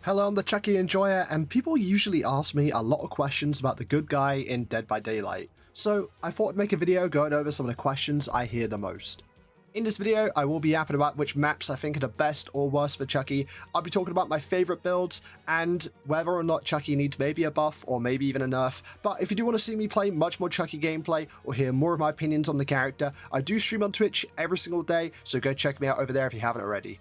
Hello, I'm the Chucky Enjoyer, and people usually ask me a lot of questions about the good guy in Dead by Daylight, so I thought I'd make a video going over some of the questions I hear the most. In this video, I will be yapping about which maps I think are the best or worst for Chucky. I'll be talking about my favourite builds, and whether or not Chucky needs maybe a buff or maybe even a nerf. But if you do want to see me play much more Chucky gameplay or hear more of my opinions on the character, I do stream on Twitch every single day, so go check me out over there if you haven't already.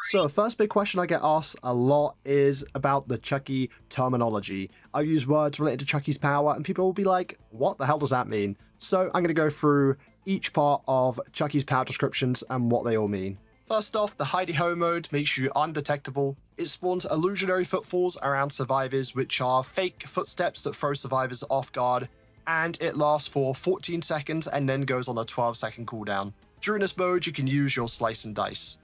So the first big question I get asked a lot is about the Chucky terminology. I use words related to Chucky's power and people will be like, what the hell does that mean? So I'm going to go through each part of Chucky's power descriptions and what they all mean. First off, the Hidey-Ho mode makes you undetectable. It spawns illusionary footfalls around survivors, which are fake footsteps that throw survivors off guard, and it lasts for 14 seconds and then goes on a 12-second cooldown. During this mode, you can use your slice and dice.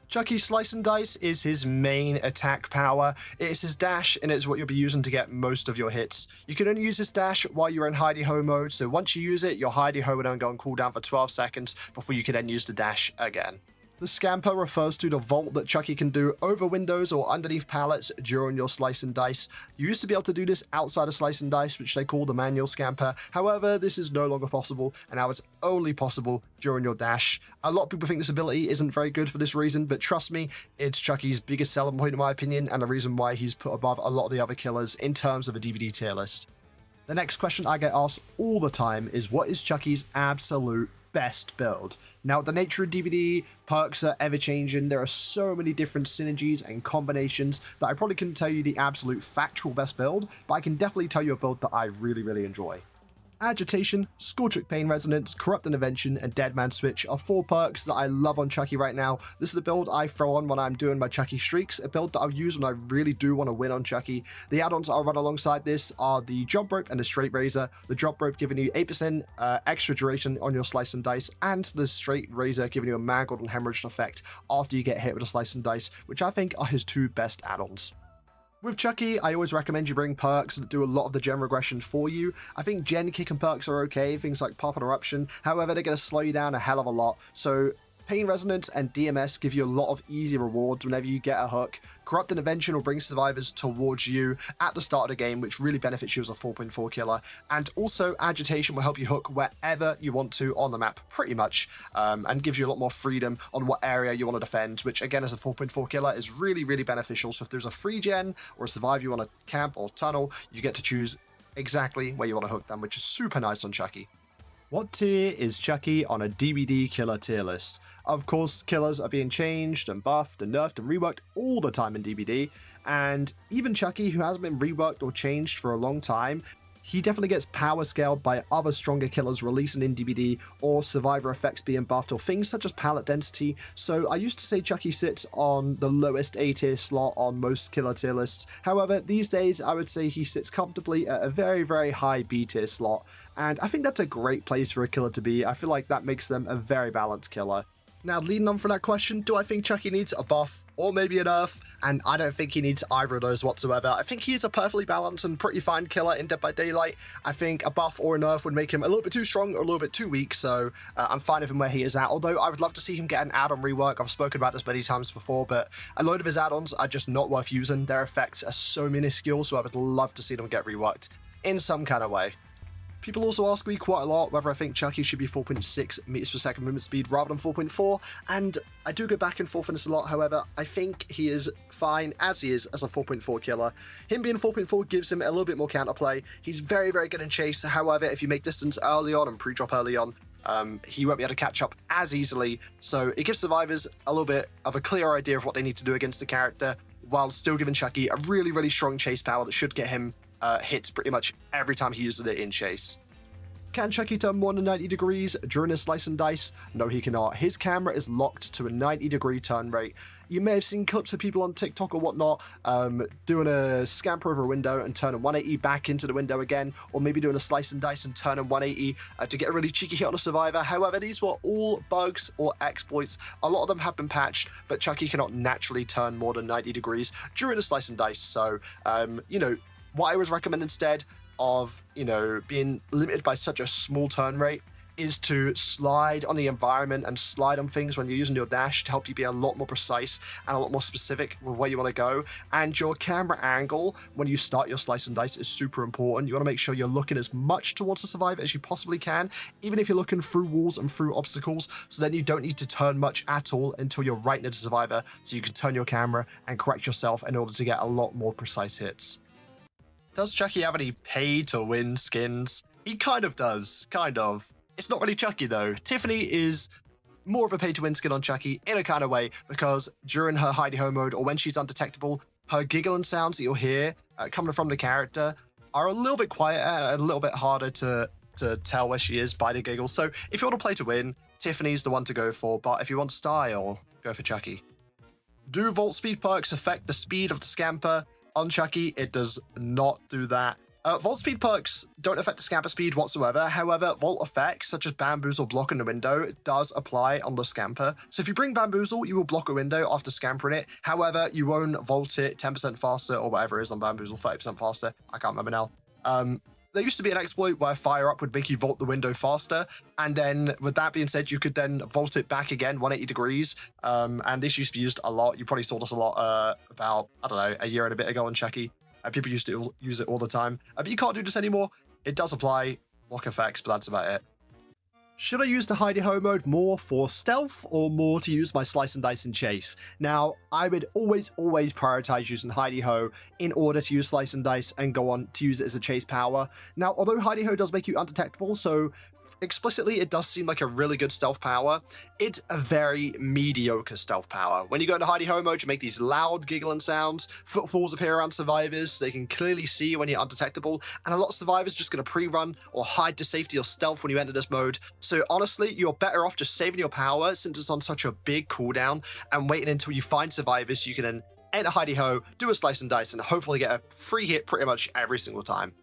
Chucky's Slice and Dice is his main attack power. It's his dash, and it's what you'll be using to get most of your hits. You can only use this dash while you're in Hidey-Ho mode, so once you use it, your Hidey-Ho will then go on cooldown for 12 seconds before you can then use the dash again. The Scamper refers to the vault that Chucky can do over windows or underneath pallets during your Slice and Dice. You used to be able to do this outside of Slice and Dice, which they call the manual Scamper. However, this is no longer possible, and now it's only possible during your dash. A lot of people think this ability isn't very good for this reason, but trust me, it's Chucky's biggest selling point in my opinion, and the reason why he's put above a lot of the other killers in terms of a DVD tier list. The next question I get asked all the time is, what is Chucky's absolute best build? Now, the nature of DVD perks are ever-changing. There are so many different synergies and combinations that I probably couldn't tell you the absolute factual best build, but I can definitely tell you a build that I really enjoy. Agitation, Scorchic Pain Resonance, Corrupt Intervention, and Dead Man Switch are 4 perks that I love on Chucky right now. This is the build I throw on when I'm doing my Chucky streaks, a build that I'll use when I really do want to win on Chucky. The add-ons I'll run alongside this are the Jump Rope and the Straight Razor. The Jump Rope giving you 8% extra duration on your Slice and Dice, and the Straight Razor giving you a mangled and hemorrhaged effect after you get hit with a Slice and Dice, which I think are his 2 best add-ons. With Chucky, I always recommend you bring perks that do a lot of the gen regression for you. I think gen kick and perks are okay, things like Pop and Eruption, however they're going to slow you down a hell of a lot, so Pain Resonance and DMS give you a lot of easy rewards whenever you get a hook. Corrupt Intervention will bring survivors towards you at the start of the game, which really benefits you as a 4.4 killer. And also Agitation will help you hook wherever you want to on the map, pretty much, and gives you a lot more freedom on what area you want to defend, which again as a 4.4 killer is really beneficial. So if there's a free gen or a survivor you want to camp or tunnel, you get to choose exactly where you want to hook them, which is super nice on Chucky. What tier is Chucky on a DVD killer tier list? Of course, killers are being changed and buffed and nerfed and reworked all the time in DVD, and even Chucky, who hasn't been reworked or changed for a long time, he definitely gets power scaled by other stronger killers releasing in DVD or survivor effects being buffed or things such as pallet density. So I used to say Chucky sits on the lowest A tier slot on most killer tier lists. However, these days I would say he sits comfortably at a very high B tier slot. And I think that's a great place for a killer to be. I feel like that makes them a very balanced killer. Now, leading on from that question, do I think Chucky needs a buff or maybe a nerf? And I don't think he needs either of those whatsoever. I think he's a perfectly balanced and pretty fine killer in Dead by Daylight. I think a buff or a nerf would make him a little bit too strong or a little bit too weak, so I'm fine with him where he is at. Although I would love to see him get an add-on rework. I've spoken about this many times before, but a load of his add-ons are just not worth using. Their effects are so minuscule, so I would love to see them get reworked in some kind of way. People also ask me quite a lot whether I think Chucky should be 4.6 meters per second movement speed rather than 4.4, and I do go back and forth on this a lot. However, I think he is fine as he is as a 4.4 killer. Him being 4.4 gives him a little bit more counterplay. He's very good in chase. However, if you make distance early on and pre-drop early on, he won't be able to catch up as easily, so it gives survivors a little bit of a clear idea of what they need to do against the character, while still giving Chucky a really strong chase power that should get him hits pretty much every time he uses it in chase. Can Chucky turn more than 90 degrees during a Slice and Dice? No, he cannot. His camera is locked to a 90-degree turn rate. You may have seen clips of people on TikTok or whatnot doing a scamper over a window and turning 180 back into the window again, or maybe doing a Slice and Dice and turning 180 to get a really cheeky hit on a survivor. However, these were all bugs or exploits. A lot of them have been patched, but Chucky cannot naturally turn more than 90 degrees during a Slice and Dice. So, what I was recommend instead of, being limited by such a small turn rate is to slide on the environment and slide on things when you're using your dash to help you be a lot more precise and a lot more specific with where you want to go. And your camera angle when you start your slice and dice is super important. You want to make sure you're looking as much towards the survivor as you possibly can, even if you're looking through walls and through obstacles, so then you don't need to turn much at all until you're right near the survivor, so you can turn your camera and correct yourself in order to get a lot more precise hits. Does Chucky have any pay to win skins? He kind of does, kind of. It's not really Chucky though. Tiffany is more of a pay-to-win skin on Chucky in a kind of way, because during her Hidey-Ho mode or when she's undetectable, her giggling sounds that you'll hear coming from the character are a little bit quieter and a little bit harder to tell where she is by the giggles. So if you want to play to win, Tiffany's the one to go for, but if you want style, go for Chucky. Do Vault Speed perks affect the speed of the Scamper? On Chucky, it does not do that. Vault Speed perks don't affect the Scamper speed whatsoever. However, Vault effects, such as Bamboozle blocking the window, does apply on the Scamper. So if you bring Bamboozle, you will block a window after scampering it. However, you won't vault it 10% faster or whatever it is on Bamboozle, 30% faster. I can't remember now. There used to be an exploit where Fire Up would make you vault the window faster, and then with that being said, you could then vault it back again 180 degrees, and this used to be used a lot. You probably saw this a lot about, I don't know, a year and a bit ago on Chucky. People used to use it all the time, but you can't do this anymore. It does apply block effects, but that's about it. Should I use the Hidey-Ho mode more for stealth or more to use my slice and dice and chase? Now, I would always prioritize using Hidey-Ho in order to use slice and dice and go on to use it as a chase power. Now, although Hidey-Ho does make you undetectable, so explicitly it does seem like a really good stealth power, it's a very mediocre stealth power. When you go into Hidey-Ho mode, you make these loud giggling sounds, footfalls appear around survivors, so they can clearly see when you're undetectable, and a lot of survivors just going to pre-run or hide to safety or stealth when you enter this mode. So honestly, you're better off just saving your power since it's on such a big cooldown and waiting until you find survivors so you can then enter Hidey-Ho, do a slice and dice, and hopefully get a free hit pretty much every single time.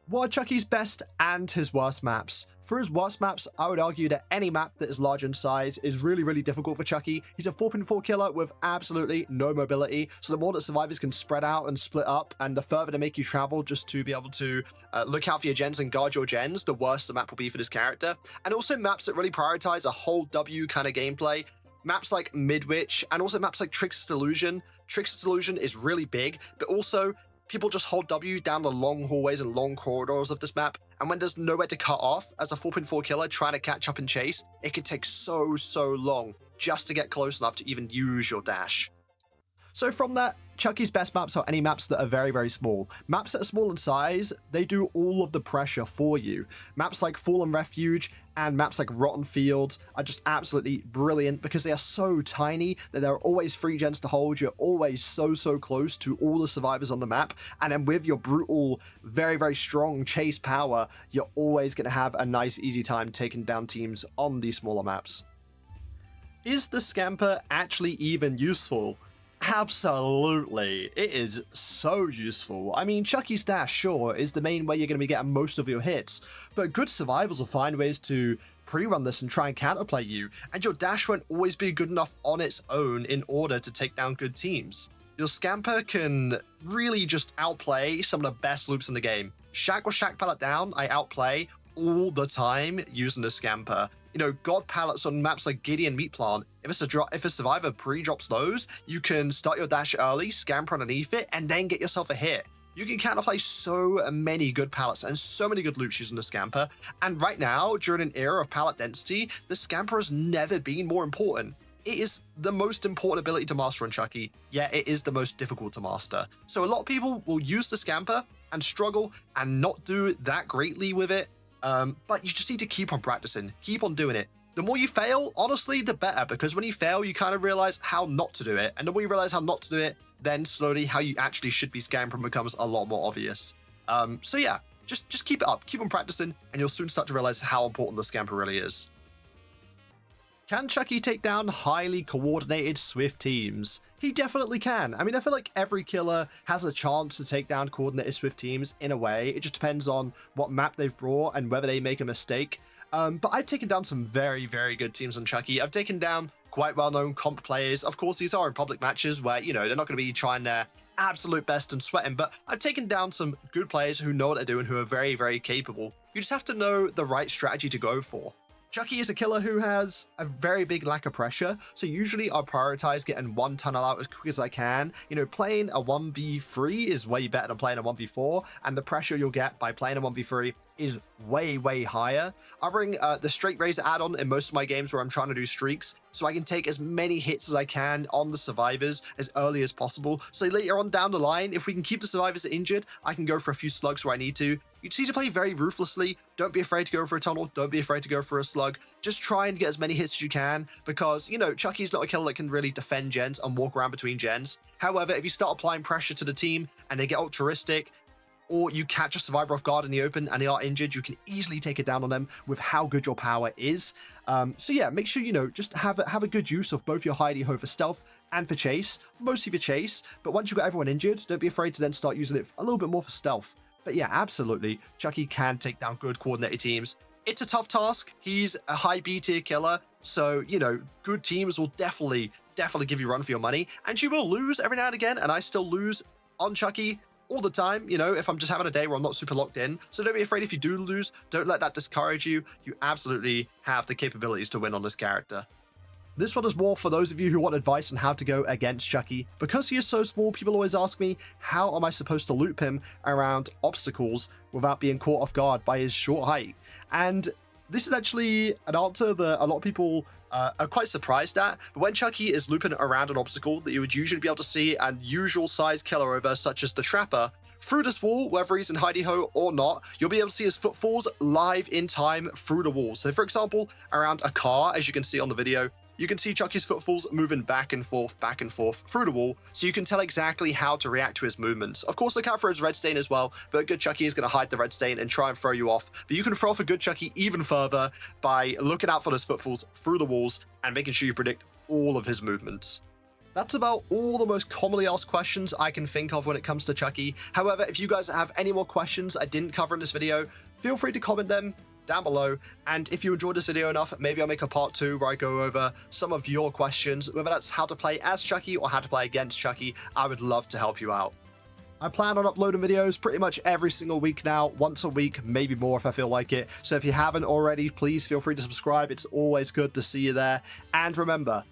What are Chucky's best and his worst maps? For his worst maps, I would argue that any map that is large in size is really difficult for Chucky. He's a 4.4 killer with absolutely no mobility, so the more that survivors can spread out and split up, and the further they make you travel just to be able to look out for your gens and guard your gens, the worse the map will be for this character. And also maps that really prioritize a whole W kind of gameplay. Maps like Midwich, and also maps like Trickster's Delusion. Trickster's Delusion is really big, but also people just hold W down the long hallways and long corridors of this map, and when there's nowhere to cut off, as a 4.4 killer trying to catch up and chase, it can take so long just to get close enough to even use your dash. So from that, Chucky's best maps are any maps that are very small. Maps that are small in size, they do all of the pressure for you. Maps like Fallen Refuge and maps like Rotten Fields are just absolutely brilliant because they are so tiny that there are always free gens to hold. You're always so close to all the survivors on the map, and then with your brutal, very strong chase power, you're always going to have a nice easy time taking down teams on these smaller maps. Is the Scamper actually even useful? Absolutely, it is so useful. I mean, Chucky's dash, sure, is the main way you're going to be getting most of your hits, but good survivors will find ways to pre-run this and try and counterplay you, and your dash won't always be good enough on its own in order to take down good teams. Your Scamper can really just outplay some of the best loops in the game. Shack with Shack Pallet down, I outplay all the time using the Scamper. You know, God pallets on maps like Giddy and Meat Plant, if a survivor pre-drops those, you can start your dash early, scamper underneath it, and then get yourself a hit. You can counterplay so many good pallets and so many good loops using the Scamper, and right now, during an era of pallet density, the Scamper has never been more important. It is the most important ability to master on Chucky, yet it is the most difficult to master. So a lot of people will use the Scamper and struggle and not do that greatly with it, but you just need to keep on practicing, keep on doing it. The more you fail, honestly, the better, because when you fail, you kind of realize how not to do it. And the more you realize how not to do it, then slowly how you actually should be scampering becomes a lot more obvious. So yeah, just keep it up, keep on practicing, and you'll soon start to realize how important the Scamper really is. Can Chucky take down highly coordinated SWF teams? He definitely can. I mean, I feel like every killer has a chance to take down coordinated SWF teams in a way. It just depends on what map they've brought and whether they make a mistake. But I've taken down some very good teams on Chucky. I've taken down quite well-known comp players. Of course, these are in public matches where, you know, they're not going to be trying their absolute best and sweating, but I've taken down some good players who know what they're doing, who are very capable. You just have to know the right strategy to go for. Chucky is a killer who has a very big lack of pressure, so usually I prioritize getting one tunnel out as quick as I can. You know, playing a 1v3 is way better than playing a 1v4, and the pressure you'll get by playing a 1v3 is way higher. I bring the straight razor add-on in most of my games where I'm trying to do streaks, so I can take as many hits as I can on the survivors as early as possible. So later on down the line, if we can keep the survivors injured, I can go for a few slugs where I need to. You just need to play very ruthlessly. Don't be afraid to go for a tunnel. Don't be afraid to go for a slug. Just try and get as many hits as you can because, you know, Chucky's not a killer that can really defend gens and walk around between gens. However, if you start applying pressure to the team and they get altruistic, or you catch a survivor off guard in the open and they are injured, you can easily take it down on them with how good your power is. So yeah, make sure, you know, just have a good use of both your Hidey-Ho for stealth and for chase, mostly for chase. But once you've got everyone injured, don't be afraid to then start using it a little bit more for stealth. But yeah, absolutely, Chucky can take down good coordinated teams. It's a tough task. He's a high B tier killer, so, you know, good teams will definitely give you a run for your money. And you will lose every now and again, and I still lose on Chucky all the time, you know, if I'm just having a day where I'm not super locked in. So don't be afraid if you do lose. Don't let that discourage you. You absolutely have the capabilities to win on this character. This one is more for those of you who want advice on how to go against Chucky. Because he is so small, people always ask me, how am I supposed to loop him around obstacles without being caught off guard by his short height? And this is actually an answer that a lot of people are quite surprised at. But when Chucky is looping around an obstacle that you would usually be able to see an usual size killer over, such as the Trapper, through this wall, whether he's in Hidey-Ho or not, you'll be able to see his footfalls live in time through the wall. So for example, around a car, as you can see on the video, you can see Chucky's footfalls moving back and forth through the wall, so you can tell exactly how to react to his movements. Of course, look out for his red stain as well, but a good Chucky is going to hide the red stain and try and throw you off. But you can throw off a good Chucky even further by looking out for those footfalls through the walls and making sure you predict all of his movements. That's about all the most commonly asked questions I can think of when it comes to Chucky. However, if you guys have any more questions I didn't cover in this video, feel free to comment them down below. And if you enjoyed this video enough, maybe I'll make a part 2 where I go over some of your questions, whether that's how to play as Chucky or how to play against Chucky. I would love to help you out. I plan on uploading videos pretty much every single week now, once a week, maybe more if I feel like it. So if you haven't already, please feel free to subscribe. It's always good to see you there. And remember,